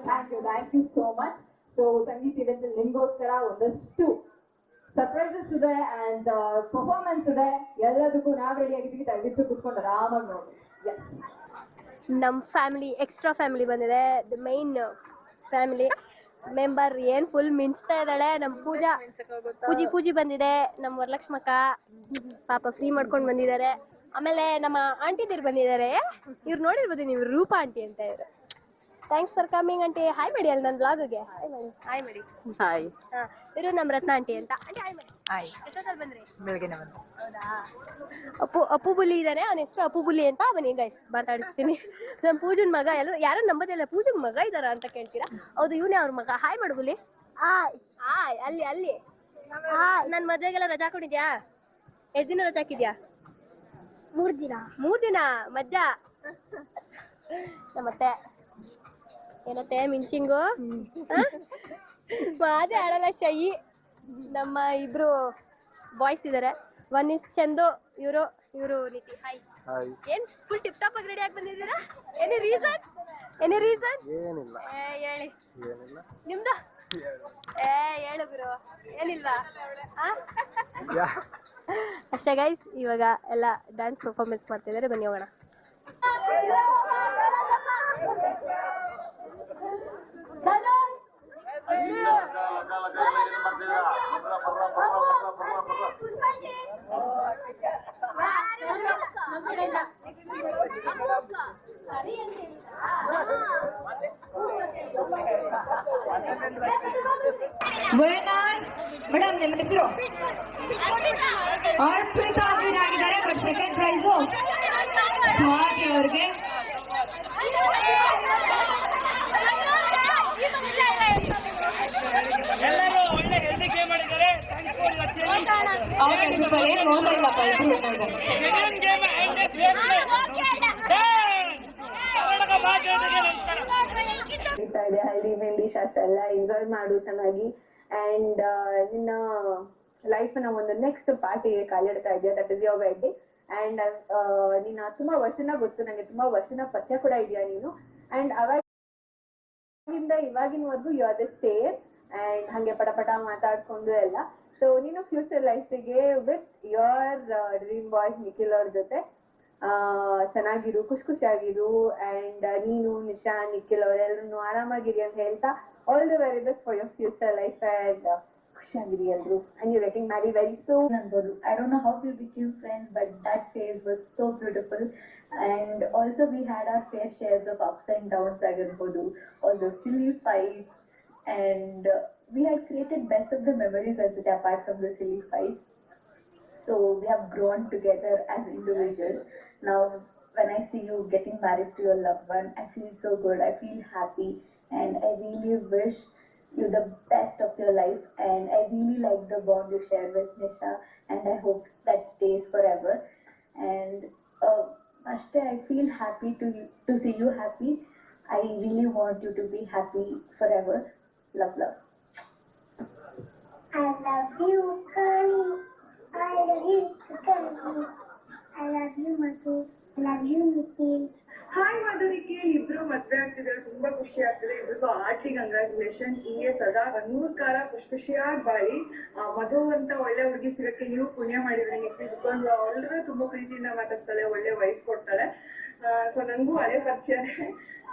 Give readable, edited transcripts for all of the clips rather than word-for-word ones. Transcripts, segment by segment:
Thank you so much. So ಸಂಗೀತ event ನಿಮ್ಗೋಸ್ಕರ ಒಂದಷ್ಟು ಸರ್ಪ್ರೈಸಸ್ ಇದೆ ಅಂಡ್ ಪರ್ಫಾರ್ಮೆನ್ಸ್ ಇದೆ. ಎಲ್ಲದಕ್ಕೂ ನಾವ್ ರೆಡಿ ಆಗಿದ್ದೀವಿ. ದಯವಿಟ್ಟು ಕುತ್ಕೊಂಡು ಆರಾಮಾಗಿ ನೋಡಿ. ನಮ್ಮ ಫ್ಯಾಮಿಲಿ ಎಕ್ಸ್ಟ್ರಾ ಫ್ಯಾಮಿಲಿ ಬಂದಿದೆ. ದ ಮೈನ್ ಫ್ಯಾಮಿಲಿ ಮೆಂಬರ್ ಏನ್ ಫುಲ್ ಮಿಂಚ್ತಾ ಇದ್ದಾಳೆ. ನಮ್ಮ ಪೂಜಿ ಬಂದಿದೆ. ನಮ್ಮ ವರಲಕ್ಷ್ಮಕ್ಕ ಪಾಪ ಫ್ರೀ ಮಾಡ್ಕೊಂಡು ಬಂದಿದ್ದಾರೆ. ಆಮೇಲೆ ನಮ್ಮ ಆಂಟಿದಿರು ಬಂದಿದ್ದಾರೆ. ಇವ್ರು ನೋಡಿರ್ಬೋದು ನೀವು, ರೂಪಾ ಆಂಟಿ ಅಂತ. ಇವರು thanks for coming aunty. Hi ಮಾಡಿ ಅಲ್ಲಿ ನನ್ನ ಬ್ಲಾಗ್ಗೆ ಹಾಯ್ ಮಾಡಿ. ಹಾಯ್. ಇವರು ನಮ್ಮ ರತ್ನ ಆಂಟಿ ಅಂತ. ಆಂಟಿ ಹಾಯ್ ಮಾಡಿ. ಹಾಯ್. ಎಷ್ಟೊತ್ತಲ್ಲಿ ಬಂದ್ರಿ? ಬೆಳಗ್ಗೆನೆ ಬಂದು. ಹೌದಾ? ಅಪ್ಪು ಬುಲಿ ಇದ್ದಾನೆ. ಅವನ ಹೆಸರು ಅಪ್ಪು ಬುಲಿ ಅಂತ. ಅವನಿಗೆ ಗೈಸ್ ಮಾತಾಡಿಸ್ತೀನಿ. ನಮ್ಮ ಪೂಜನ್ ಮಗ. ಯಾರು ನಂಬೋದಿಲ್ಲ ಪೂಜನ್ ಮಗ ಇದ್ದಾರ ಅಂತ ಕೇಳ್ತೀರಾ. ಹೌದು, ಇವನೇ ಅವ್ರ ಮಗ. ಹಾಯ್ ಮಾಡು ಬುಲಿ. ಹಾಯ್. ಅಲ್ಲಿ ನನ್ನ ಮದುವೆಗೆಲ್ಲ ರಜಾ ಹಾಕೊಂಡಿದ್ಯಾ? ಎಷ್ಟು ದಿನ ರಜಾ ಹಾಕಿದ್ಯಾ? 3 ದಿನ ಮಜ್ಜಾ. ನಮ್ಮತ್ತೆ ಏನತ್ತೆ ಮಿಂಚಿಂಗು ಮಾದೇ ಆಡಲ್ಲ. ಶೈ. ನಮ್ಮ ಇಬ್ರು ಬಾಯ್ಸ್ ಇದಾರೆ. ಒನ್ ಇಸ್ ಚಂದು, ಇವರು ನಿತಿ. ಹಾಯ್. ಏನ್ ಫುಲ್ ಟಿಪ್ ಟಾಪ್ ಆಗಿ ರೆಡಿ ಆಗಿ ಬಂದಿದ್ದೀರಾ? Any reason? ಏನಿಲ್ಲ. ಹೇಳಿ. ನಿಮ್ದು? ಹೇಳು ಗುರು. ಏನಿಲ್ವಾ? ಅಷ್ಟೇ ಗೈಸ್. ಇವಾಗ ಎಲ್ಲ ಡ್ಯಾನ್ಸ್ ಪರ್ಫಾರ್ಮೆನ್ಸ್ ಮಾಡ್ತಿದ್ದಾರೆ. ಬನ್ನಿ ಹೋಗೋಣ. ಮೇಡಮ್, ನಿಮ್ಮ ಹೆಸರು? ಅರ್ಪಿತಾ ಆಗಿದ್ದಾರೆ. ಬಟ್ ಸೆಕೆಂಡ್ ಪ್ರೈಸು ಸ್ವಾತಿ ಅವ್ರಿಗೆ. Okay, super. ಏನು ನೋಡ್ತಾ ಇಲ್ಲಪ್ಪ, ಇಬ್ರು ಇದೆ. ಹಳ್ಳಿ ಮೆಹಂದಿ ಶಾಸ್ತ್ರ ಎಲ್ಲ ಎಂಜಾಯ್ ಮಾಡು ಚೆನ್ನಾಗಿ. ಅಂಡ್ ನಿನ್ನ ಲೈಫ್ ನ ಒಂದು ನೆಕ್ಸ್ಟ್ ಪಾರ್ಟಿಗೆ ಕಾಲಿಡ್ತಾ ಇದೆಯಾ. That is your wedding. And ನಿನ್ನ ತುಂಬಾ ವರ್ಷನ ಗೊತ್ತು ನಂಗೆ, ತುಂಬಾ ವರ್ಷನ ಪರಿಚಯ ಕೂಡ ಇದೆಯಾ ನೀನು. ಅಂಡ್ ಅವಾಗಿಂದ ಇವಾಗಿನವರೆಗೂ you are the same. And ಹಂಗೆ ಪಟ ಮಾತಾಡ್ಕೊಂಡು ಎಲ್ಲ. ಸೊ ನೀನು ಫ್ಯೂಚರ್ ಲೈಫಿಗೆ with your dream boy Nikhil ಅವ್ರ ಜೊತೆ ಚೆನ್ನಾಗಿರು, ಖುಷಿಯಾಗಿರು. ಅಂಡ್ ನೀನು, ನಿಶಾ, ನಿಖಿಲ್ ಅವರೆಲ್ಲರೂ ಆರಾಮಾಗಿರಿ ಅಂತ ಹೇಳ್ತಾ all the very best for your future life. And ಖುಷಿಯಾಗಿರಿ ಎಲ್ರು. And you getting married very soon ಅನ್ಬೋದು. I don't know how we became friends, but that phase was so beautiful. And also we had our fair shares of ups and downs ಆಗಿರ್ಬೋದು, all the silly fights. And we had created best of the memories as it, apart from the silly fights. So we have grown together as individuals. Now when I see you getting married to your loved one, I feel so good. I feel happy, and I really wish you the best of your life. And I really like the bond you share with Nisha, and I hope that stays forever. And Ashte, I feel happy to see you happy. I really want you to be happy forever. Love. I love you, Kali. I love you, Kali. I love you, Madhu. I love you, Nikhil. Hi ಮಧುರಿಕೆ. ಇಬ್ರು ಮದ್ವೆ ಆಗ್ತಿದ್ದಾರೆ. ತುಂಬಾ ಖುಷಿ ಆಗ್ತಿದೆ. ಇಬ್ರಿಗೂ hearty congratulation. ಹಿಂಗೆ ಸದಾ 100 ಕಾಲ ಖುಷಿಯಾಗಿ ಬಾಳಿ. ಮಧು ಅಂತ ಒಳ್ಳೆ ಹುಡುಗಿ ಸಿಗಕ್ಕೆ ನೀವು ಪುಣ್ಯ ಮಾಡಿದ್ರೆ ನಿಖಿಲ್. ಬಿಕಾಸ್ ಅವಳು ತುಂಬಾ ಪ್ರೀತಿಯಿಂದ ಮಾತಾಡ್ತಾಳೆ, ಒಳ್ಳೆ ವಯಸ್ಸು ಕೊಡ್ತಾಳೆ. ಸೊ ನಂಗೂ ಹಳೆ ಪರಿಚಯನೇ.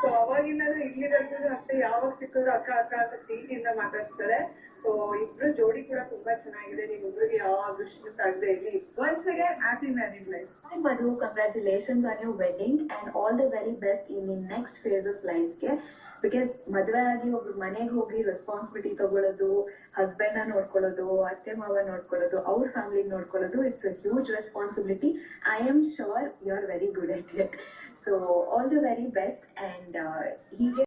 ಸೊ ಅವಾಗಿಂದ ಇಲ್ಲಿವರೆಗೂ ಅಷ್ಟೇ, ಯಾವಾಗ ಸಿಕ್ಕಿದ್ರು ಅಕ್ಕ ಅಂತ ಪ್ರೀತಿಯಿಂದ ಮಾತಾಡ್ತಾಳೆ. ಸೊ ಇಬ್ರು ಜೋಡಿ ಕೂಡ ತುಂಬಾ ಚೆನ್ನಾಗಿದೆ. ನಿಮ್ಮಿಬ್ರಿಗೆ ಯಾವ ದುಶ್ಮನ್ ಆಗದೆ ಇರಲಿ. Once again happy married life. Hi Madhu, congratulations on your wedding and all the very best in the next phase of life ಗೆ. ಬಿಕಾಸ್ ಮದುವೆ ಆಗಿ ಒಬ್ರು ಮನೆಗೆ ಹೋಗಿ ರೆಸ್ಪಾನ್ಸಿಬಿಲಿಟಿ ತಗೊಳ್ಳೋದು, ಹಸ್ಬೆಂಡ್ ನ ನೋಡ್ಕೊಳ್ಳೋದು, ಅತ್ತೆ ಮಾವ ನೋಡ್ಕೊಳ್ಳೋದು, ಅವ್ರ ಫ್ಯಾಮಿಲಿ ನೋಡ್ಕೊಳ್ಳೋದು, it's a huge responsibility. I am sure you are very good at it. So all the very best. And ಹೀಗೆ